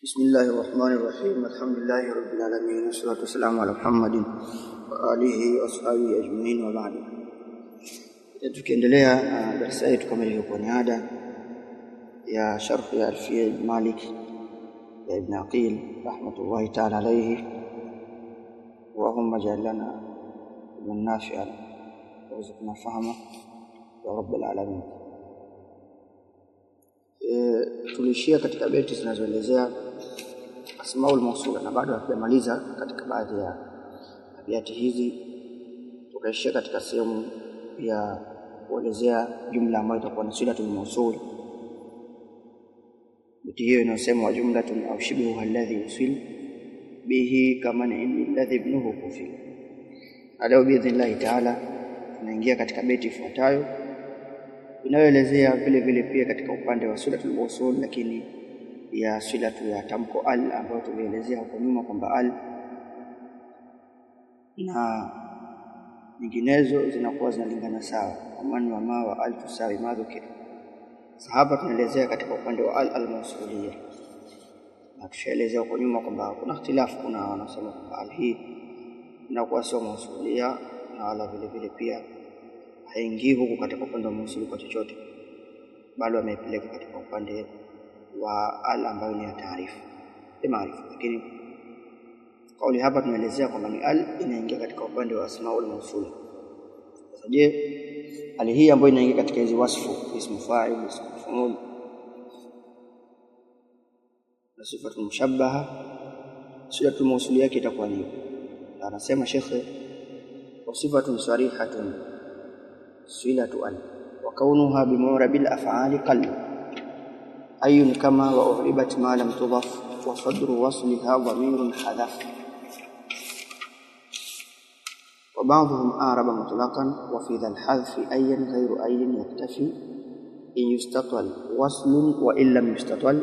بسم الله الرحمن الرحيم. الحمد لله رب العالمين والصلاة والسلام على محمد وآله وأصحابه أجمعين وبعد. Tukiendelea darasa yetu kama ilivyokuwa ni ada ya sharh ya Alfiya ibn Malik ya Ibn Aqil rahmatullahi ta'ala alayhi, wa Allahumma ja'al lana min nafi'an warzuqna fahma ya rabbal alamin. Tulishia katika beti zinazoelezea asmaul mawsula na bado hatujamaliza katika baadhi ya abiyati hizi. Tukaishia katika sehemu ya kuelezea jumla ambayo itakuwa ni silatul mawsul. Beti hiyo inasema wa jumlatun au shibhu alladhi usil bihi kama ni alladhi ibnuhu kufil. Leo biidhnillah ta'ala tunaingia katika beti ifuatayo inayoelezea vile vile pia katika upande wa silatul mawsul, lakini ya silatu ya tamko al ambayo tumeelezea huko nyuma kwamba al na nyinginezo zinakuwa zinalingana sawa, amani wa ma wa al tusawi madhukir. Hapa tunaelezea katika upande wa al al-mawsuliyya, na tushaelezea huko nyuma kwamba kuna ikhtilafu, kuna wanasema kwamba al hii inakuwa sio mawsuliyya na wala vile vile pia haingii huku katika upande wa mawsuli kwa chochote, bali wameipeleka katika upande wa al ambayo ni ya taarifu maarifa. Lakini kauli hapa tunaelezea kwamba ni al inaingia katika upande wa asmaul mawsul. Sasa je, al hii ambayo inaingia katika hizi wasfu, ismu fa'il, ismu maf'ul na sifatul mushabbaha, silatul mawsul yake itakuwa ni, anasema shekhe, wa sifatun sarihatun silatu al wa kaunuha bi mu'rabil af'ali qall ayun kama wa uhribat ma lam tudaf wa sadru wasliha dhamirun hadaf wa ba'dhum araba mutlaqan wa fi dhal hadfi ayyan ghayru ayyin yaktafi in yustatal waslun wa in lam yustatal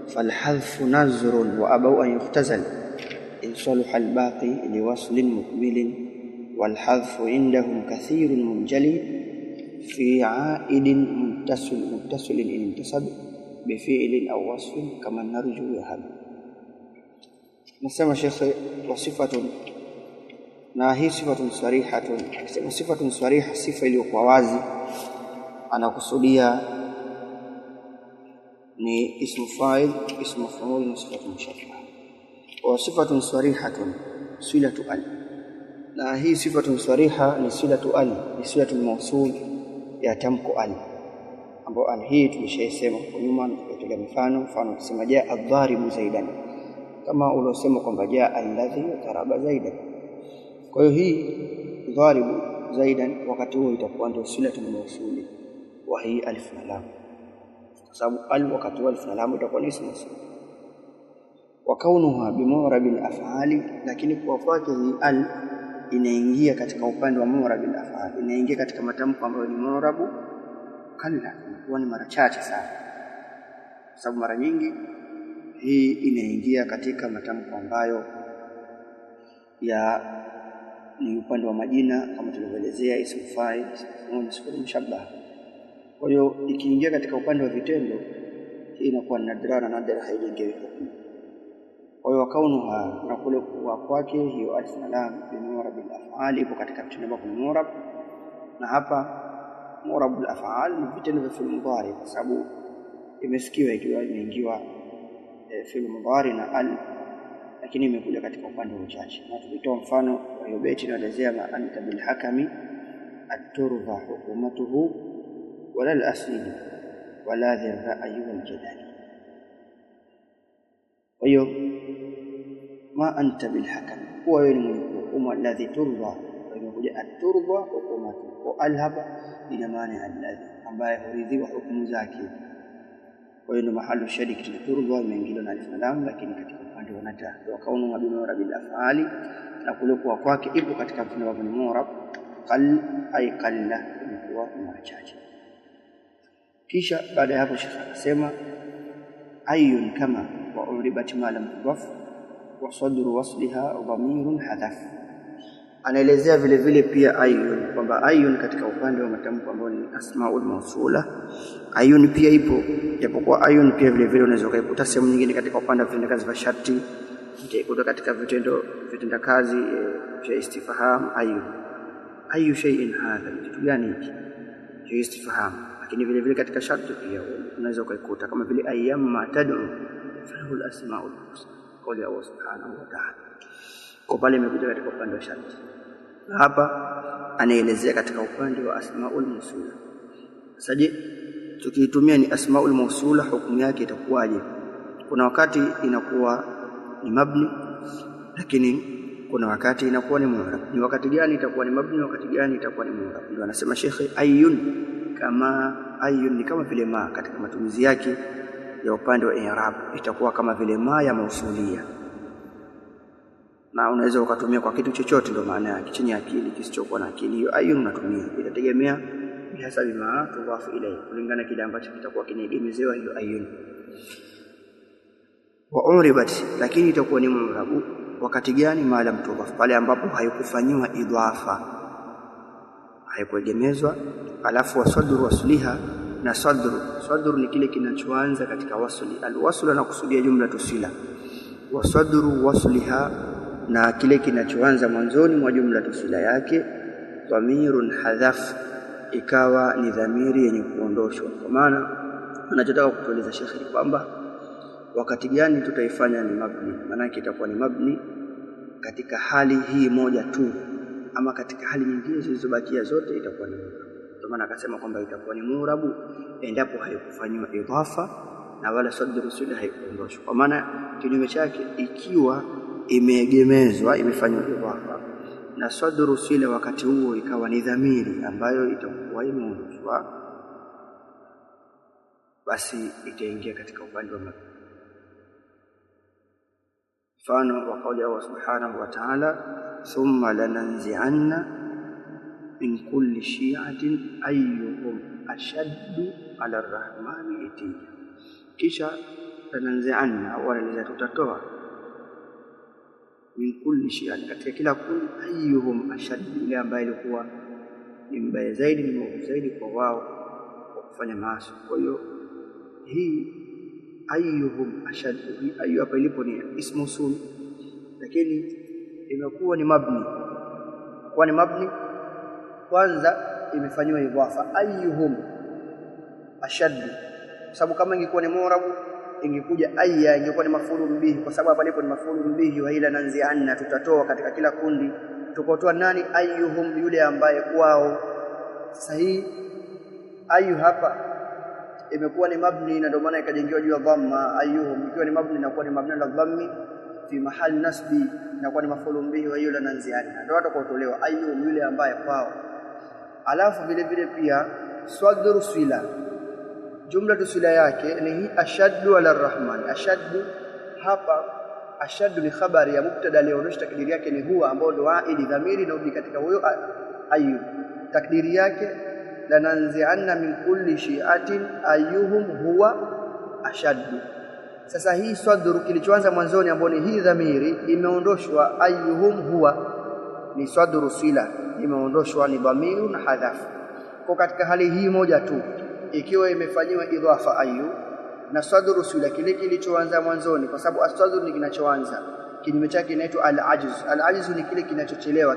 fal hadfu nazrun wa abaw an yuftazal in salaha al baqi li waslin mukmilin wal hadfu indahum kathirun munjali في عائد متصل إن انتسب بفعل أو وصف كما نرجو يهب. نسمى شيخ وصفة ناهي صفة صريحة. صفة صريحة صفة iliyokuwa wazi, anakusudia ni ismu fa'il, ismu maf'ul na sifatu mushabbaha. Wa sifatun sarihatun silatu al, na hii sifatun sariha ni silatu al, ni silatul mawsul ya tamko al, ambapo al hii tulishaisema kwa nyuma na tukatolea mfano kusema jaa adh-dharibu zaidan, kama ulosema kwamba jaa alladhi taraba zaidan. Kwa hiyo hii dharibu zaidan wakati huo itakuwa ndio silatul mawsul wa hii alif na lam, kwa sababu al wakati wa alif na lam itakuwa ni ismu mawsul. Wa kaunuha bi mu'rabil af'ali, lakini kwa kwake hii al inaingia katika upande wa mu'rabil af'al, inaingia katika matamko ambayo ni mu'rabu kalla, huwa ni mara chache sana, kwa sababu mara nyingi hii inaingia katika matamko ambayo ya ni upande wa majina kama tulivyoelezea, ismu fa'il, ismu sifatul mushabbaha. Kwa hiyo ikiingia katika upande wa vitendo, hii inakuwa nadra na nadra haijengewi hukumu. Kwa hiyo kaunuha na kule kuwa kwake hiyo alif na lam bi mu'rabil af'al ipo katika vitendo vya mu'rab, na hapa mu'rabul af'al ni vitendo vya fi'l mudhari, kwa sababu imesikiwa ikiwa imeingiwa fi'l mudhari na al, lakini imekuja katika upande wa uchache. Na tukitoa mfano wa hiyo beti inaelezea ma anta bil hakami at-turba hukumatuhu wala al-asli wala dhirra'yi wal jadali. Kwa hiyo ma anta bil hakam, huwa wewe ni mwenye hukumu, alladhi turba, imekuja at-turba hukumatu, wa al-haba ina maana alladhi ambaye huridhiwa hukumu zake. Kwa hiyo ndio mahali shadiki turba imeingiliwa na alif na lam, lakini katika upande wa nata wa kaunu wa mu'rabil af'ali, na kule kwa kwake ipo katika vitendo vya mu'rab qal ay qalla, imekuwa mara chache. Kisha baada ya hapo shekhi akasema ayun kama wa uribat ma lam tudaf wa sadru wasliha dhamirun hadaf. anaelezea vile vile pia ayun, kwamba ayun katika upande wa matamko ambao ni asmaul mausula, ayun pia ipo, japokuwa ayun pia vile vile unaweza kuikuta sehemu nyingine katika upande wa vitendakazi vya sharti, utaikuta katika vitendakazi vya istifham ayun. Ayu shay'in hadha, kitu gani hiki? Hiyo istifham. Lakini vile vile katika sharti pia unaweza kuikuta kama vile ayyamma tad'u falahu al-asmaul husna, qawli Allah subhanahu wa ta'ala. Kwa pale imekuja katika upande wa sharti. Hapa anaelezea katika upande wa asmaul mausula. Sasa je, tukiitumia ni asmaul mausula hukumu yake itakuwaje? Kuna wakati inakuwa ni mabni, lakini kuna wakati inakuwa ni mu'rab. Ni wakati gani itakuwa ni mabni, wakati gani itakuwa ni mu'rab? Ndio anasema Sheikh, ayun kama ayun ni kama vile ma katika matumizi yake ya upande wa i'rab, itakuwa kama vile ma ya mausulia, na unaweza ukatumia kwa kitu chochote, ndio maana yake, chenye akili kisichokuwa na akili. Hiyo ayun unatumia, itategemea bihasabi ma tudafu ilayhi, kulingana kile ambacho kitakuwa kinegemezewa hiyo ayun. Wa uribat, lakini itakuwa ni mu'rabu wakati gani? Maalam tudaf, pale ambapo haikufanywa idhafa, haikuegemezwa. Alafu wasadru wasliha, na sadru ni kile kinachoanza katika wasli. Alwasl anakusudia jumla tusila, wasadru wasliha, na kile kinachoanza mwanzoni mwa jumla tusila yake. Dhamirun hadhaf, ikawa ni dhamiri yenye kuondoshwa. Kwa maana anachotaka kutueleza Sheikh ni kwamba wakati gani tutaifanya ni mabni, maana itakuwa ni mabni katika hali hii moja tu, ama katika hali nyingine zilizobakia zote itakuwa ni mu'rab. Kwa maana akasema kwamba itakuwa ni mu'rabu endapo haikufanywa idhafa na wala sadru sila haikuondoshwa. Kwa maana kinyume chake, ikiwa imeegemezwa, imefanywa idhafa na sadru sila wakati huo ikawa ni dhamiri ambayo itakuwa imeondoshwa, basi itaingia katika upande wa mabni. Mfano wa kauli Allah subhanahu wa ta'ala, thumma lananzi'anna min kulli shi'atin ayyuhum ashaddu 'ala ar-rahmani itiya. Kisha lananzi'anna, wala tutatoa, min kulli shi'atin, katika kila kundi, ayyuhum ashaddu, ile ambayo ilikuwa ni mbaya zaidi, ni mwovu zaidi kwa wao kwa kufanya maasi. Kwa hiyo hii ayyuhum ashaddu, ayu hapa ilipo ni ismu usul, lakini imekuwa ni mabni. Kwa ni mabni, kwanza imefanywa idhafa ayyuhum ashaddu, sababu kama ingekuwa ni mu'rabu ingekuja ayya, ingekuwa ni maf'ulun bihi, kwa sababu hapa ilipo ni maf'ulun bihi. Wa ila nanzi'anna, tutatoa katika kila kundi. Tukotoa nani? Ayyuhum, yule ambaye kwao. Sasa hii ayu hapa imekuwa ni mabni, na ndio maana ikajengewa juu ya dhamma. Ayyuhum ikiwa ni mabni, inakuwa ni mabni la dhammi fi mahali nasbi, inakuwa ni maf'ulun bihi wa yule nanzi'anna, ndio watakotolewa ayyuhum, yule ambaye kwao. Alafu vile vile pia sadru sila, jumla tusila yake ni hii ashaddu ala arrahman. Ashaddu hapa, ashaddu ni khabari ya mubtada aliyoonyesha takdiri yake ni huwa, ambao ndio aidi dhamiri na katika huyo ayu, takdiri yake lananzi'anna min kulli shi'atin ayyuhum huwa ashaddu. Sasa hii sadru kilichoanza mwanzoni, ambao ni hii dhamiri, imeondoshwa. Ayyuhum huwa ni sadru sila, imeondoshwa, ni dhamiru na hadhafu. Kwa katika hali hii moja tu, ikiwa imefanywa idhafa ayu na sadru sila, kile kilichoanza mwanzoni, kwa sababu as-sadru ni kinachoanza, kinyume chake inaitwa al-ajz. Al-ajz ni kile kinachochelewa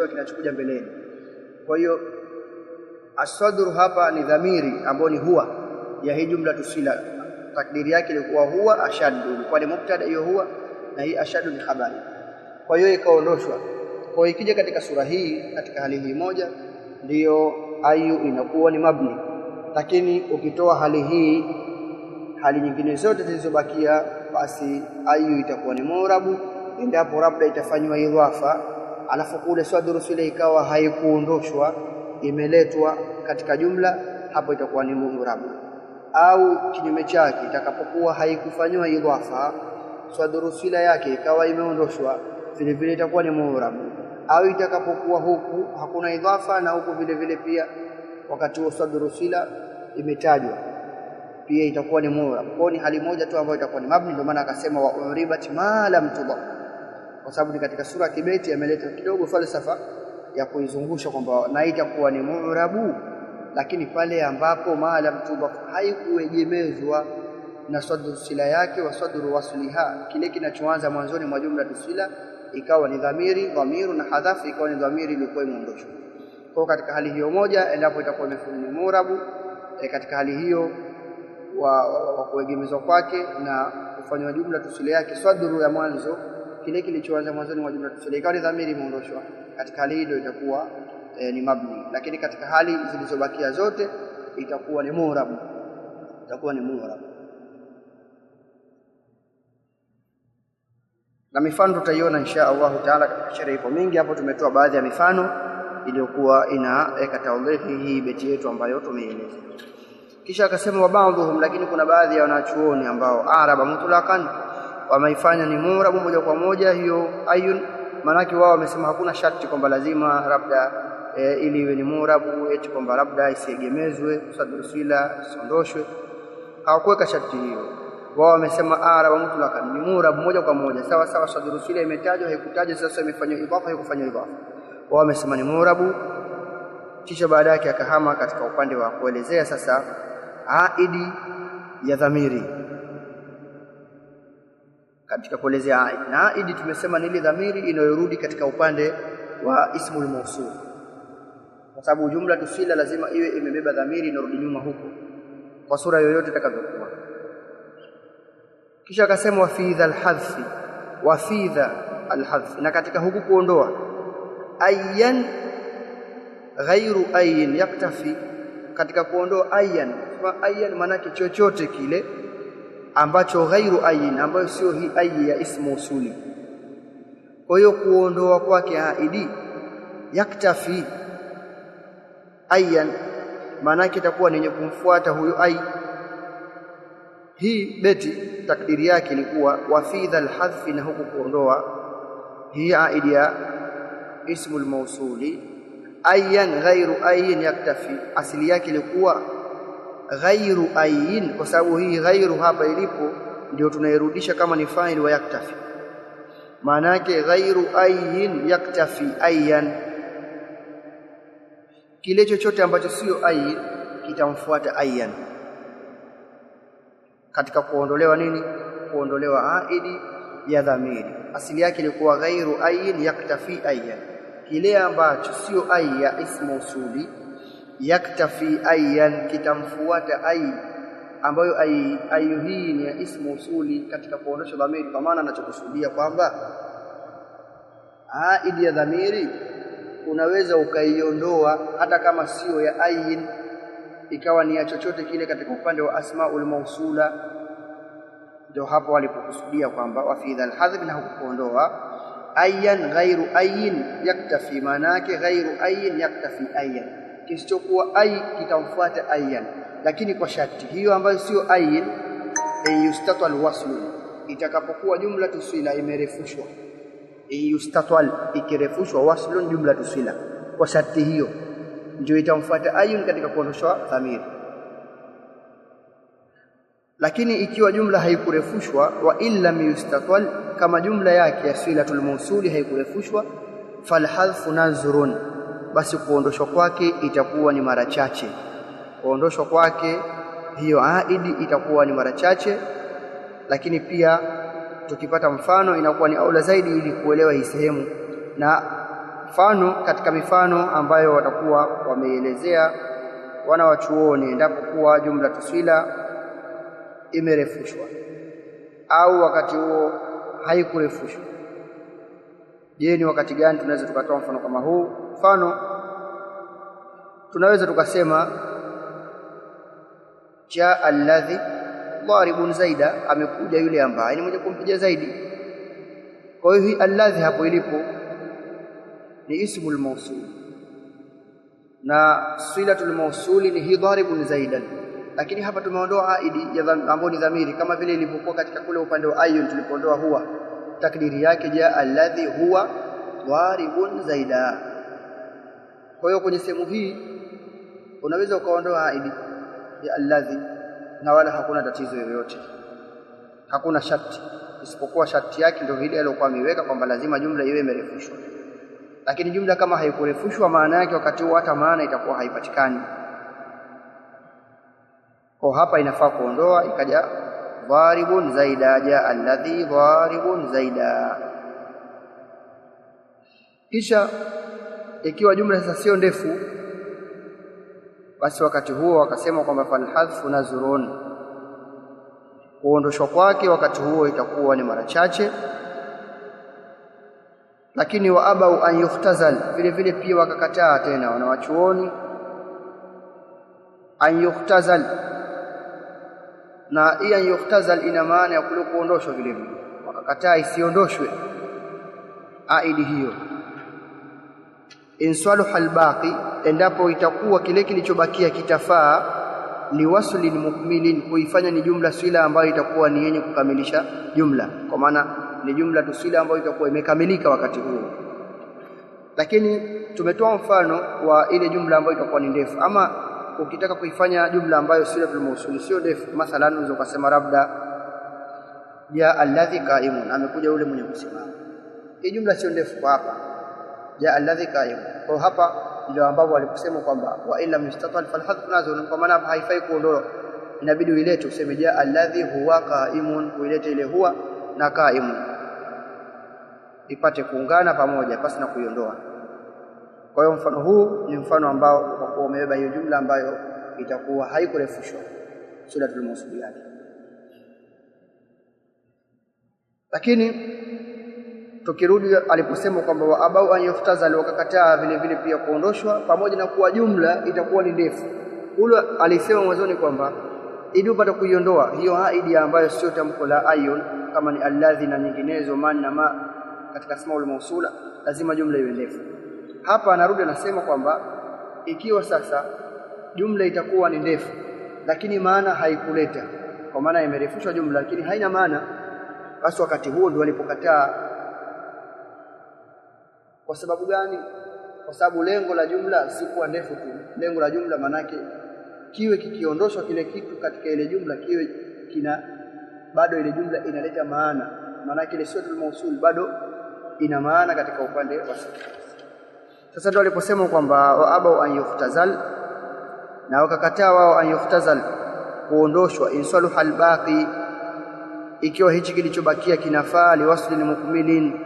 kinachokuja mbeleni. Kwa hiyo as-sadru hapa ni dhamiri ambao ni huwa ya hii jumla tusila, takdiri yake ilikuwa huwa ashaddu, ilikuwa ni mubtada hiyo huwa, na hii ashaddu ni habari. Kwa hiyo ikaondoshwa. Kwa hiyo ikija katika sura hii, katika hali hii moja, ndiyo ayu inakuwa ni mabni. Lakini ukitoa hali hii, hali nyingine zote zilizobakia, basi ayu itakuwa ni mu'rabu endapo labda itafanywa idhafa, alafu kule sadru sila ikawa haikuondoshwa, imeletwa katika jumla, hapo itakuwa ni mu'rabu. Au kinyume chake, itakapokuwa haikufanywa idhafa, sadru sila yake ikawa imeondoshwa, vile vile itakuwa ni mu'rabu. Au itakapokuwa huku hakuna idhafa, na huku vile vile pia wakati wa sadru sila imetajwa, pia itakuwa ni mu'rab. Kwa ni hali moja tu ambayo itakuwa ni mabni. Ndio maana akasema wa uribat ma lam tudaf, kwa sababu ni katika sura kibeti ameleta kidogo falsafa ya kuizungusha kwamba na itakuwa ni mu'rabu, lakini pale ambapo maalam tudaf haikuegemezwa na sadru sila yake wa sadru wasliha, kile kinachoanza mwanzoni mwa jumla tusila ikawa ni dhamiri, dhamiru na hadhafu ikawa ni dhamiri ilikuwa imeondoshwa. Kwa katika hali hiyo moja, endapo itakuwa ni mu'rabu, katika hali hiyo wa kuegemezwa kwake na kufanywa jumla tusila yake sadru ya mwanzo, kile kilichoanza mwanzoni mwa jumla tusila ikawa ni dhamiri imeondoshwa, katika hali hiyo itakuwa ni mabni. Lakini katika hali zilizobakia zote itakuwa ni mu'rabu, itakuwa ni mu'rabu. Na mifano tutaiona insha Allah taala katika sherehe ipo mingi. Hapo tumetoa baadhi ya mifano iliyokuwa inaweka tawdhihi hii beti yetu ambayo tumeieleza. Kisha akasema wa baadhuhum, lakini kuna baadhi ya wanachuoni ambao araba mutlaqan wameifanya ni mu'rabu moja kwa moja hiyo ayun. Manake wao wamesema hakuna sharti kwamba lazima labda ili iwe ni mu'rabu eti kwamba labda isiegemezwe sadru sila isiondoshwe, hawakuweka sharti hiyo. Wao wamesema araba mutlaqan ni mu'rabu moja kwa moja, sawa sawa sadru sila imetajwa haikutajwa, sasa imefanywa idafa haikufanywa idafa. Wao wamesema ni mu'rabu. Kisha baada yake akahama katika upande wa kuelezea sasa aidi ya dhamiri. Katika kuelezea aidi, na aidi tumesema ni ile dhamiri inayorudi katika upande wa ismul mawsul, kwa sababu jumla tusila lazima iwe imebeba dhamiri inarudi nyuma huko kwa sura yoyote itakavyokuwa. Kisha akasema wa fi dhal hadfi, wa fi dhal hadfi, na katika huku kuondoa ayyan ghairu ayyin yaktafi, katika kuondoa ayyan, kwa ayyan maana yake chochote kile ambacho ghairu ayyin, ambayo sio hii ayyi ya ismu usuli. Kwa hiyo kuondoa kwake aidi yaktafi ayyan, maana yake itakuwa ni kumfuata huyo ay. Hii beti takdiri yake ilikuwa wa fi dhal hadfi, na huku kuondoa hii aidi ya ismul mawsuli ayyan ghairu ayyin yaktafi, asili yake ilikuwa ghairu ayyin, kwa sababu hii ghairu hapa ilipo ndio tunairudisha kama ni fa'il wa yaktafi. Maana yake ghairu ayyin yaktafi ayyan, kile chochote ambacho sio ayyin kitamfuata ayyan katika kuondolewa nini? Kuondolewa aidi ya dhamiri. Asili yake ilikuwa ghairu ayyin yaktafi ayyan, kile ambacho sio ay ya ismu usuli yaktafi ayyan, kitamfuata ay, ambayo ayu hii ni ya ismu usuli katika kuondosha dhamiri. Kwa maana anachokusudia kwamba aidi ya dhamiri unaweza ukaiondoa hata kama sio ya ayyin, ikawa ni ya chochote kile katika upande wa asmaul mausula. Ndio hapo walipokusudia kwamba wa fi dhal hadhf, na hukuondoa ayyan ghairu ayyin yaktafi, maana yake ghairu ayyin yaktafi ayyan, kisichokuwa ay kitamfuata ayyan, lakini kwa sharti hiyo ambayo sio ayyin, yustatwal waslu, itakapokuwa jumla tusila imerefushwa, yustatwal ikirefushwa waslun jumla tusila, kwa sharti hiyo ndio itamfuata ayun katika kuondoshwa dhamiri. Lakini ikiwa jumla haikurefushwa, wa illam yustatwal, kama jumla yake ya silatul mawsuli haikurefushwa, falhadfu nazrun, basi kuondoshwa kwake itakuwa ni mara chache. Kuondoshwa kwake hiyo aidi itakuwa ni mara chache, lakini pia tukipata mfano inakuwa ni aula zaidi ili kuelewa hii sehemu. Na mfano katika mifano ambayo watakuwa wameelezea wana wachuoni, endapo kuwa jumla tusila imerefushwa au wakati huo haikurefushwa, je, ni wakati gani tunaweza tukatoa mfano kama huu? Mfano tunaweza tukasema jaa alladhi daribun zaida, amekuja yule ambaye ni mwenye kumpiga zaidi. Kwa hiyo hii alladhi hapo ilipo ni ismul mawsul, na silatul mawsuli ni hii daribun zaidan, lakini hapa tumeondoa aidi ambayo ni dhamiri, kama vile ilivyokuwa katika kule upande wa ayun tulipoondoa huwa, takdiri yake jaa alladhi huwa daribun zaida. Kwa hiyo kwenye sehemu hii unaweza ukaondoa aidi ya alladhi na wala hakuna tatizo yoyote, hakuna sharti. isipokuwa sharti yake ndio ile aliyokuwa ameweka kwamba lazima jumla iwe imerefushwa. Lakini jumla kama haikurefushwa, maana yake wakati huo hata maana itakuwa haipatikani. Kwa hapa inafaa kuondoa, ikaja dharibun zaida, jaa alladhi dharibun zaida. Kisha ikiwa jumla sasa sio ndefu, basi wakati huo wakasema kwamba falhadhfu nazrun, kuondoshwa kwake wakati huo itakuwa ni mara chache. Lakini wa abau an yuhtazal, vile vile pia wakakataa tena wanawachuoni an yuhtazal, na hii an yuhtazal ina maana ya kule kuondoshwa vile vile, wakakataa isiondoshwe aidi hiyo. Insaluha albaqi, endapo itakuwa kile kilichobakia kitafaa liwaslin mukmilin, kuifanya ni jumla swila ambayo itakuwa ni yenye kukamilisha jumla, kwa maana ni jumla tusila ambayo itakuwa imekamilika wakati huo. Lakini tumetoa mfano wa ile jumla ambayo itakuwa ni ndefu. Ama ukitaka kuifanya jumla ambayo silatul mawsul sio ndefu, mathalan unaweza kusema labda ya alladhi qaimun, amekuja yule mwenye kusimama. Hii jumla sio ndefu kwa hapa, ya alladhi qaimun. Kwa hapa ndio ambapo walikusema kwamba wa illa mustatal falhadfu nazun, kwa maana haifai kuondoa, inabidi uilete useme ja alladhi huwa qaimun, uilete ile huwa na qaimun ipate kuungana pamoja pasi na kuiondoa. Kwa hiyo mfano huu ni mfano ambao utakuwa umebeba hiyo jumla ambayo itakuwa haikurefushwa silatul mawsuliyat. Lakini tukirudi aliposema kwamba wa abau an yuftazal, wakakataa vile vile pia kuondoshwa, pamoja na kuwa jumla itakuwa ni ndefu. Ule alisema mwanzoni kwamba ili upate kuiondoa hiyo haidi ambayo sio tamko la ayun kama ni alladhi na nyinginezo, man na ma katika asmaul mausula, lazima jumla iwe ndefu. Hapa anarudi anasema kwamba ikiwa sasa jumla itakuwa ni ndefu lakini maana haikuleta, kwa maana imerefushwa jumla lakini haina maana, basi wakati huo ndio walipokataa. Kwa sababu gani? Kwa sababu lengo la jumla si kuwa ndefu tu. Lengo la jumla manake kiwe kikiondoshwa kile kitu katika ile jumla kiwe kina bado ile jumla inaleta maana, manake ile silatul mawsul bado ina maana katika upande wa sifa. Sasa ndio waliposema kwamba wa abau an yuftazal, na wakakataa wao an yuftazal, kuondoshwa insaluha albaqi, ikiwa hichi kilichobakia kinafaa liwaslin mukmilin,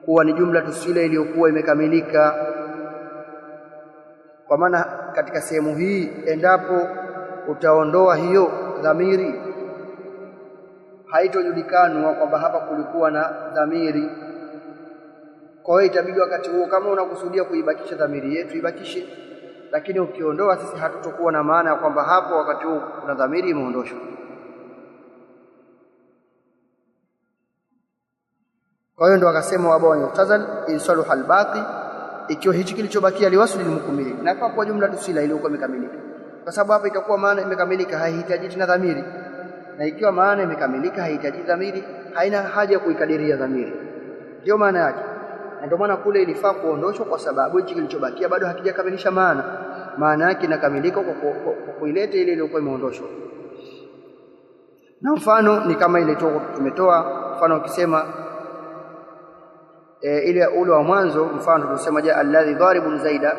kuwa ni jumla tusila iliyokuwa imekamilika. Kwa maana katika sehemu hii endapo utaondoa hiyo dhamiri, haitojulikana kwamba hapa kulikuwa na dhamiri. Kwa hiyo itabidi wakati huo, kama unakusudia kuibakisha dhamiri yetu ibakishe, lakini ukiondoa sisi hatutokuwa na maana ya kwamba hapo wakati huo kuna dhamiri imeondoshwa. Kwa hiyo ndo akasema wabao yuftazal insaluha albaqi, ikiwa hichi kilichobakia liwasli lilmukmili, na kwa jumla tusila iliyokuwa imekamilika, kwa sababu hapa itakuwa maana imekamilika, haihitaji tena dhamiri. Na ikiwa maana imekamilika haihitaji dhamiri, haina haja ya kuikadiria dhamiri, ndio maana yake. Na ndio maana kule ilifaa kuondoshwa, kwa sababu hichi kilichobakia bado hakijakamilisha maana. Maana yake inakamilika kwa kuileta ile iliyokuwa imeondoshwa. Na mfano ni kama ile tumetoa mfano, ukisema ile ule wa mwanzo, mfano tunasema ja alladhi dharibun zaida,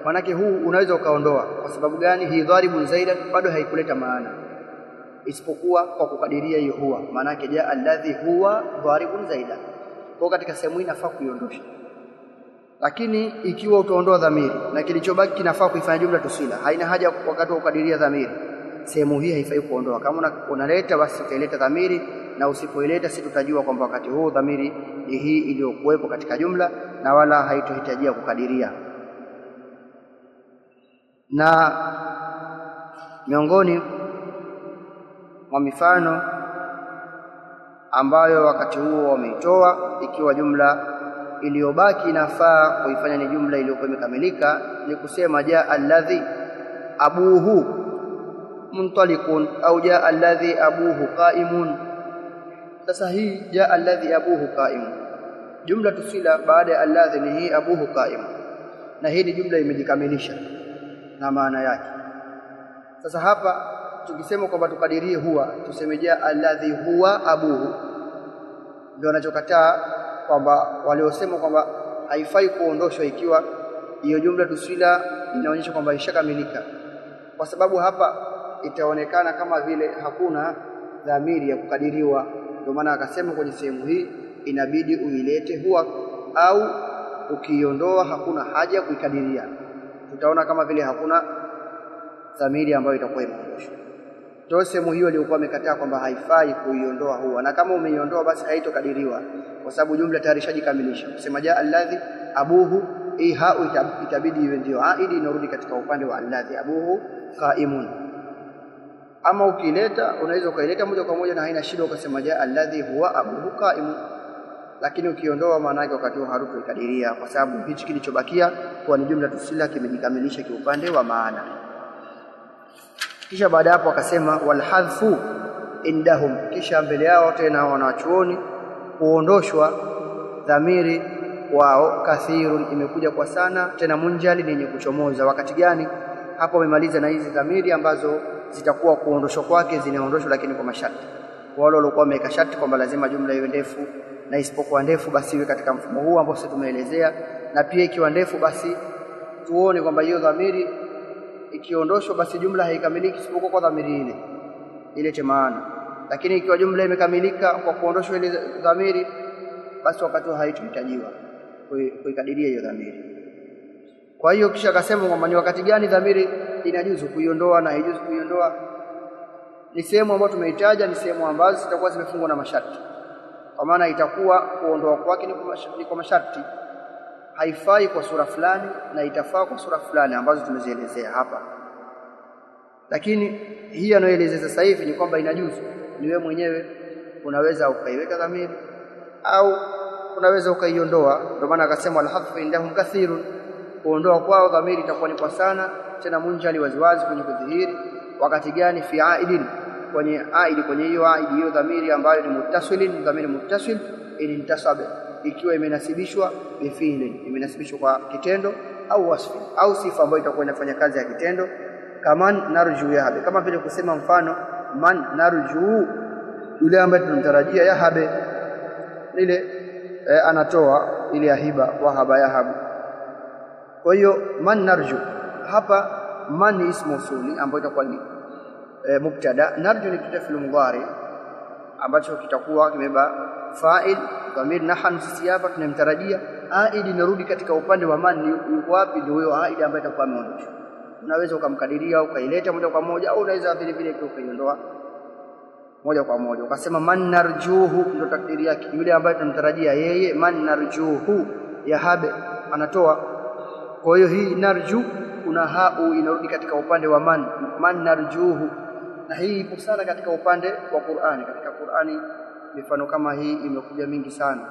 manake huu unaweza ukaondoa. Kwa sababu gani? Hii dharibun zaida bado haikuleta maana, isipokuwa kwa kukadiria hiyo huwa, manake ja alladhi huwa dharibun zaida. Kwa katika sehemu hii inafaa kuiondosha. Lakini ikiwa utaondoa dhamiri na kilichobaki kinafaa kuifanya jumla tusila, haina haja wakati wa kukadiria dhamiri, sehemu hii haifai kuondoa. Kama unaleta basi utaileta dhamiri, na usipoileta si tutajua kwamba wakati huu dhamiri ni hii iliyokuwepo katika jumla, na wala haitohitajia kukadiria. Na miongoni mwa mifano ambayo wakati huo wameitoa, ikiwa jumla iliyobaki inafaa kuifanya ni jumla iliyokuwa imekamilika, ni kusema ja alladhi abuhu muntalikun au ja alladhi abuhu qaimun. Sasa hii ja alladhi abuhu qaimun, jumla tusila baada ya alladhi ni hii abuhu qaimun, na hii ni jumla imejikamilisha na maana yake. Sasa hapa tukisema kwamba tukadirie huwa, tuseme ja alladhi huwa abuhu, ndio wanachokataa kwamba waliosema kwamba haifai kuondoshwa ikiwa hiyo jumla tusila inaonyesha kwamba ishakamilika, kwa sababu hapa itaonekana kama vile hakuna dhamiri ya kukadiriwa. Ndio maana akasema kwenye sehemu hii inabidi uilete huwa, au ukiondoa hakuna haja ya kuikadiria. Tutaona kama vile hakuna dhamiri ambayo itakuwa imeondoshwa. Ndio sehemu hiyo iliyokuwa amekataa kwamba haifai kuiondoa huwa, na kama umeiondoa basi haitokadiriwa kwa sababu jumla tayari ishajikamilisha. Kusema jaa alladhi abuhu, hii hau itabidi iwe ndio aidi, inarudi katika upande wa alladhi abuhu qaimun. Ama ukileta unaweza ukaileta moja kwa moja na haina shida, ukasema jaa alladhi huwa abuhu qaimun, lakini ukiondoa maana yake wakati harufu ikadiria, kwa sababu hichi kilichobakia kwa ni jumla tusila kimejikamilisha kiupande wa maana. Kisha baada hapo akasema wal hadfu indahum, kisha mbele yao tena wanachuoni kuondoshwa dhamiri wao kathirun, imekuja kwa sana, tena munjali ni yenye kuchomoza. Wakati gani? Hapo wamemaliza na hizi dhamiri ambazo zitakuwa kuondoshwa kwake zinaondoshwa, lakini kwa masharti. Kwa wale waliokuwa wameweka sharti kwamba lazima jumla iwe ndefu, na isipokuwa ndefu basi iwe katika mfumo huu ambao sisi tumeelezea, na pia ikiwa ndefu basi tuone kwamba hiyo dhamiri ikiondoshwa basi jumla haikamiliki isipokuwa kwa dhamiri ile maana. Lakini ikiwa jumla imekamilika kwa kuondoshwa ile dhamiri, basi wakati haitohitajiwa kuikadiria hiyo dhamiri. Kwa hiyo kisha akasema kwamba ni wakati gani dhamiri inajuzu kuiondoa na haijuzu kuiondoa. Ni sehemu ambayo tumeitaja, ni sehemu ambazo zitakuwa zimefungwa na masharti, kwa maana itakuwa kuondoa kwake ni kwa masharti. Haifai kwa sura fulani na itafaa kwa sura fulani ambazo tumezielezea hapa. Lakini hii anayoeleza sasa hivi ni kwamba inajuzu, ni wewe mwenyewe unaweza ukaiweka dhamiri au unaweza ukaiondoa. Ndio maana akasema al-hadfu indahum kathirun, kuondoa kwao dhamiri itakuwa ni kwa sana, tena munjali waziwazi kwenye kudhihiri. Wakati gani? Fi aidin, kwenye aidi, kwenye hiyo dhamiri ambayo ni muttasilin, dhamiri muttasil intasaba, ikiwa imenasibishwa bifi'lin, imenasibishwa kwa kitendo au wasfi au sifa ambayo itakuwa inafanya kazi ya kitendo. Kama narju yahabe, kama vile kusema mfano man narju, yule ambaye tunamtarajia, yahabe ile anatoa ile ahiba, wahaba yahabu. Kwa hiyo man narju hapa, man ni ismu usuli ambayo itakuwa ni mubtada, narju ni kitafil mudhari ambacho kitakuwa kimebeba fa'il dhamir nahnu, sisi hapa tunamtarajia. Aidi inarudi katika upande wa man, ni wapi? Ndio huyo aidi ambaye itakuwa ameondoshwa. Unaweza ukamkadiria ukaileta moja kwa moja, au unaweza vile vile ukaiondoa moja kwa moja ukasema man narjuhu, ndio takdiri yake, yule ambaye tunamtarajia yeye. Man narjuhu yahabe, anatoa. Kwa hiyo hii narju kuna hau inarudi katika upande wa man narjuhu, na hii ipo sana katika upande wa Qur'ani. Katika Qur'ani mifano kama hii imekuja mingi sana.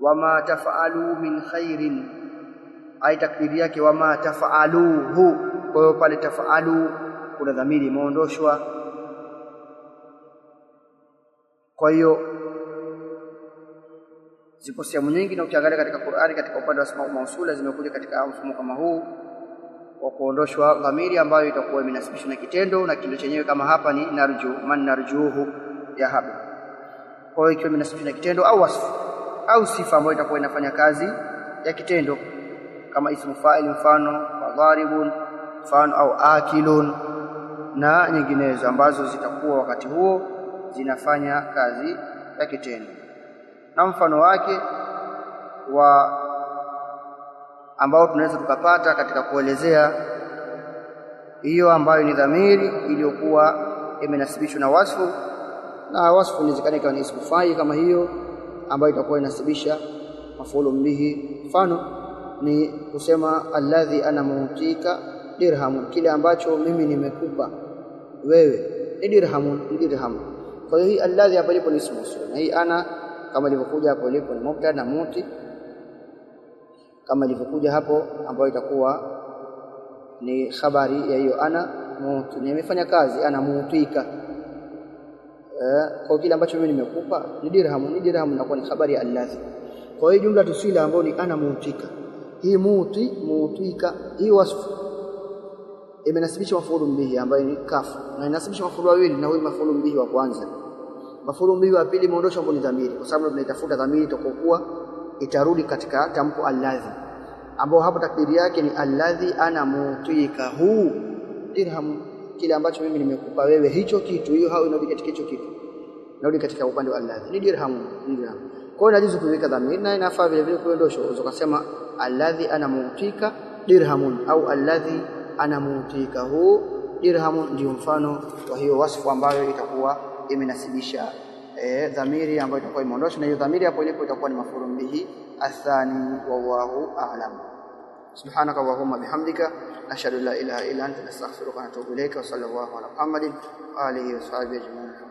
Wama taf'alu min khairin, ai takdiri yake wama taf'aluhu. Kwa hiyo pale taf'alu kuna dhamiri imeondoshwa. Kwa hiyo zipo sehemu nyingi, na ukiangalia katika Qur'ani katika upande wa asma mausula zimekuja katika mfumo kama huu wa kuondoshwa dhamiri ambayo itakuwa imenasibishwa na kitendo, na kitendo chenyewe kama hapa ni narju, man narjuhu yahabu. Kwa hiyo ikiwa imenasibishwa na kitendo au wasfu au sifa ambayo itakuwa inafanya kazi ya kitendo, kama ismu fa'il, mfano dharibun, mfano au akilun, na nyinginezo ambazo zitakuwa wakati huo zinafanya kazi ya kitendo. Na mfano wake wa ambao tunaweza tukapata katika kuelezea hiyo ambayo ni dhamiri iliyokuwa imenasibishwa na wasfu, na wasfu inawezekana ikawa ni ismu fa'il kama hiyo ambayo itakuwa inasibisha maf'ulun bihi. Mfano ni kusema alladhi ana muutika dirhamun, kile ambacho mimi nimekupa wewe ni dirhamun, ni dirham. Kwa hiyo hii alladhi hapa ilipo ni ismu usul, na hii ana kama ilivyokuja hapo ilipo ni mubtada, na muti kama ilivyokuja hapo ambayo itakuwa ni khabari ya hiyo ana muti, nimefanya kazi ana muutika. Kwa kile ambacho mimi nimekupa ni dirhamun, ni dirhamun inakuwa ni khabari ya alladhi. Kwa hiyo jumla tusila ambayo ni ana muutika, hii muti muutika, hii wasfu imenasibisha maf'ulun bihi ambayo ni kafu, na inasibisha maf'ul wawili, na huyu maf'ulun bihi wa kwanza. Maf'ulun bihi wa pili imeondoshwa kwa dhamiri, kwa sababu tunaitafuta dhamiri itakokuwa itarudi katika tamko alladhi, ambao hapo takdiri yake ni alladhi ana mutika hu dirham, kile ambacho mimi nimekupa wewe hicho kitu. Hiyo hao inarudi katika hicho kitu, inarudi katika upande wa alladhi, ni dirham. Kwa hiyo inajuzu kuweka dhamiri na inafaa vile vile kuondosha. Unaweza kusema alladhi ana mutika dirhamun au alladhi ana mutika hu dirhamun, ndio mfano wa hiyo wasfu ambayo itakuwa imenasibisha dhamiri ambayo itakuwa imeondoshwa, na hiyo dhamiri hapo ilipo itakuwa ni maf'ulun bihi athani, wallahu a'lam. Subhanaka Allahumma bihamdika nashhadu an la ilaha illa anta nastaghfiruka wa natubu ilayka wa sallallahu ala Muhammadin wa alihi wa sahbihi ajma'in.